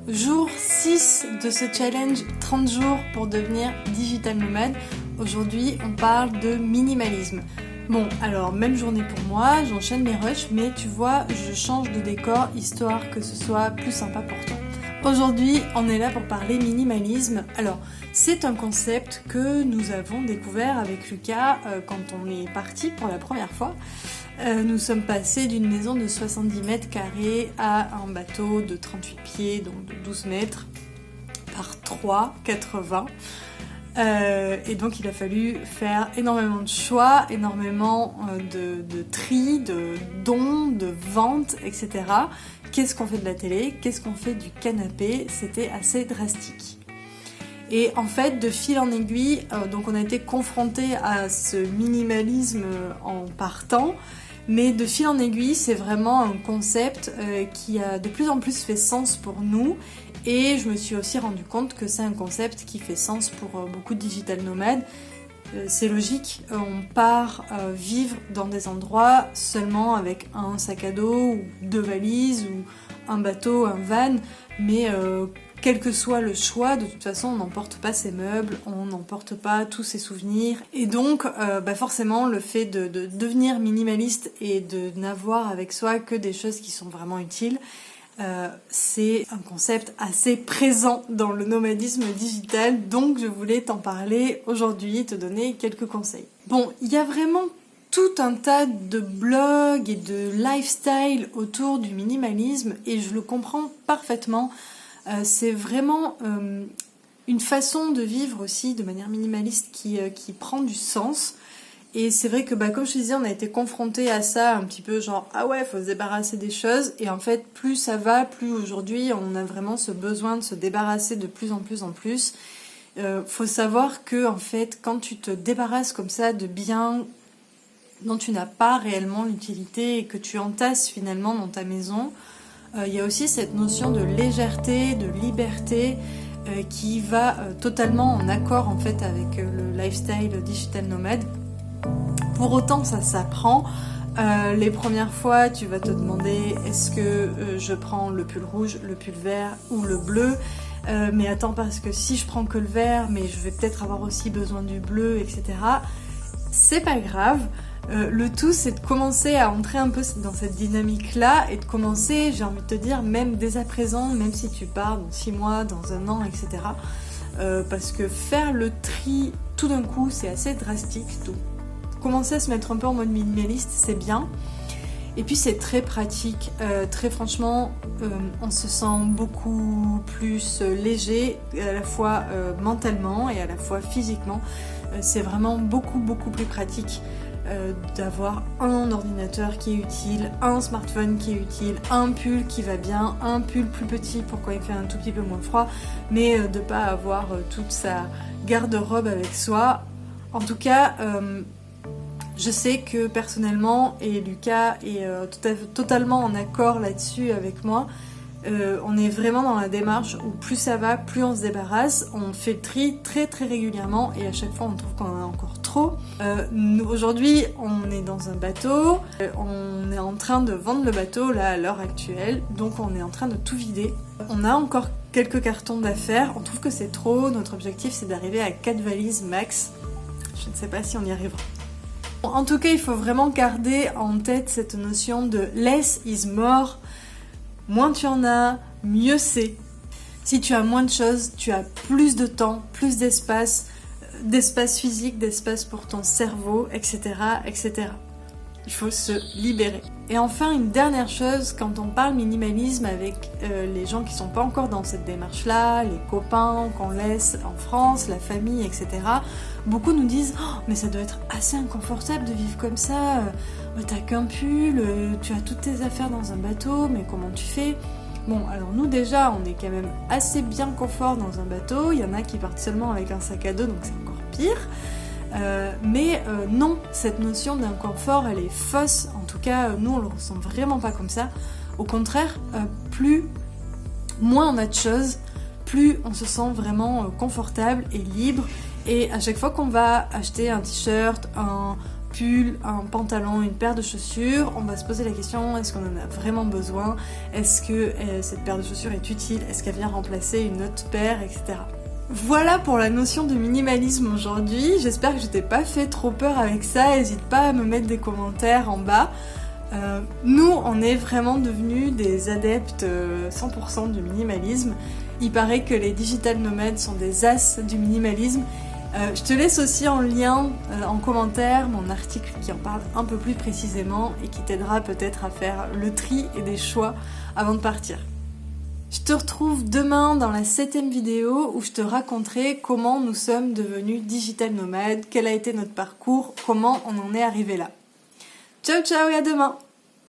Jour 6 de ce challenge 30 jours pour devenir digital nomade. Aujourd'hui, on parle de minimalisme. Bon, alors, même journée pour moi, j'enchaîne mes rushs, mais tu vois, je change de décor histoire que ce soit plus sympa pour toi. Aujourd'hui, on est là pour parler minimalisme. Alors, c'est un concept que nous avons découvert avec Lucas quand on est parti pour la première fois. Nous sommes passés d'une maison de 70 mètres carrés à un bateau de 38 pieds, donc de 12 mètres, par 3, 80. Et donc il a fallu faire énormément de choix, énormément de tri, de dons, de ventes, etc. Qu'est-ce qu'on fait de la télé? Qu'est-ce qu'on fait du canapé? C'était assez drastique. Et en fait, de fil en aiguille, donc on a été confrontés à ce minimalisme en partant, mais de fil en aiguille, c'est vraiment un concept qui a de plus en plus fait sens pour nous. Et je me suis aussi rendu compte que c'est un concept qui fait sens pour beaucoup de digital nomades. C'est logique, on part vivre dans des endroits seulement avec un sac à dos ou 2 valises ou un bateau, un van, mais quel que soit le choix, de toute façon on n'emporte pas ses meubles, on n'emporte pas tous ses souvenirs. Et donc forcément le fait de devenir minimaliste et de n'avoir avec soi que des choses qui sont vraiment utiles, c'est un concept assez présent dans le nomadisme digital, donc je voulais t'en parler aujourd'hui, te donner quelques conseils. Bon, il y a vraiment tout un tas de blogs et de lifestyle autour du minimalisme et je le comprends parfaitement. C'est vraiment une façon de vivre aussi de manière minimaliste qui prend du sens. Et c'est vrai que comme je te disais, on a été confrontés à ça un petit peu genre ah ouais, faut se débarrasser des choses. Et en fait, plus ça va, plus aujourd'hui on a vraiment ce besoin de se débarrasser de plus en plus en plus. Faut savoir que en fait, quand tu te débarrasses comme ça de biens dont tu n'as pas réellement l'utilité et que tu entasses finalement dans ta maison, il y a aussi cette notion de légèreté, de liberté qui va totalement en accord en fait avec le lifestyle digital nomade. Pour autant, ça s'apprend. Les premières fois, tu vas te demander est-ce que je prends le pull rouge, le pull vert ou le bleu, mais attends, parce que si je prends que le vert, mais je vais peut-être avoir aussi besoin du bleu, etc. C'est pas grave. Le tout, c'est de commencer à entrer un peu dans cette dynamique-là et de commencer, j'ai envie de te dire, même dès à présent, même si tu pars dans 6 mois, dans 1 an, etc. Parce que faire le tri tout d'un coup, c'est assez drastique. Donc, commencer à se mettre un peu en mode minimaliste, c'est bien. Et puis c'est très pratique. Très franchement, on se sent beaucoup plus léger, à la fois mentalement et à la fois physiquement. C'est vraiment beaucoup plus pratique d'avoir un ordinateur qui est utile, un smartphone qui est utile, un pull qui va bien, un pull plus petit pour quand il fait un tout petit peu moins froid, mais de pas avoir toute sa garde-robe avec soi. En tout cas, je sais que personnellement, et Lucas est totalement en accord là-dessus avec moi, on est vraiment dans la démarche où plus ça va, plus on se débarrasse. On fait le tri très régulièrement et à chaque fois on trouve qu'on en a encore trop. Aujourd'hui, on est dans un bateau, on est en train de vendre le bateau là à l'heure actuelle, donc on est en train de tout vider. On a encore quelques cartons d'affaires, on trouve que c'est trop. Notre objectif c'est d'arriver à 4 valises max. Je ne sais pas si on y arrivera. En tout cas, il faut vraiment garder en tête cette notion de less is more. Moins tu en as, mieux c'est. Si tu as moins de choses, tu as plus de temps, plus d'espace physique, d'espace pour ton cerveau, etc., etc. Il faut se libérer. Et enfin, une dernière chose, quand on parle minimalisme avec les gens qui sont pas encore dans cette démarche-là, les copains qu'on laisse en France, la famille, etc., beaucoup nous disent « Oh, mais ça doit être assez inconfortable de vivre comme ça, t'as qu'un pull, tu as toutes tes affaires dans un bateau, mais comment tu fais ?» Bon, alors nous déjà, on est quand même assez bien confort dans un bateau, il y en a qui partent seulement avec un sac à dos, donc c'est encore pire. Mais non, cette notion d'inconfort, elle est fausse. En tout cas, nous, on le ressent vraiment pas comme ça. Au contraire, moins on a de choses, plus on se sent vraiment confortable et libre. Et à chaque fois qu'on va acheter un t-shirt, un pull, un pantalon, une paire de chaussures, on va se poser la question, est-ce qu'on en a vraiment besoin? Est-ce que cette paire de chaussures est utile? Est-ce qu'elle vient remplacer une autre paire, etc. Voilà pour la notion de minimalisme aujourd'hui. J'espère que je t'ai pas fait trop peur avec ça. N'hésite pas à me mettre des commentaires en bas. Nous, on est vraiment devenus des adeptes 100% du minimalisme. Il paraît que les digital nomades sont des as du minimalisme. Je te laisse aussi en lien, en commentaire, mon article qui en parle un peu plus précisément et qui t'aidera peut-être à faire le tri et des choix avant de partir. Je te retrouve demain dans la 7e vidéo où je te raconterai comment nous sommes devenus digital nomades, quel a été notre parcours, comment on en est arrivé là. Ciao ciao et à demain!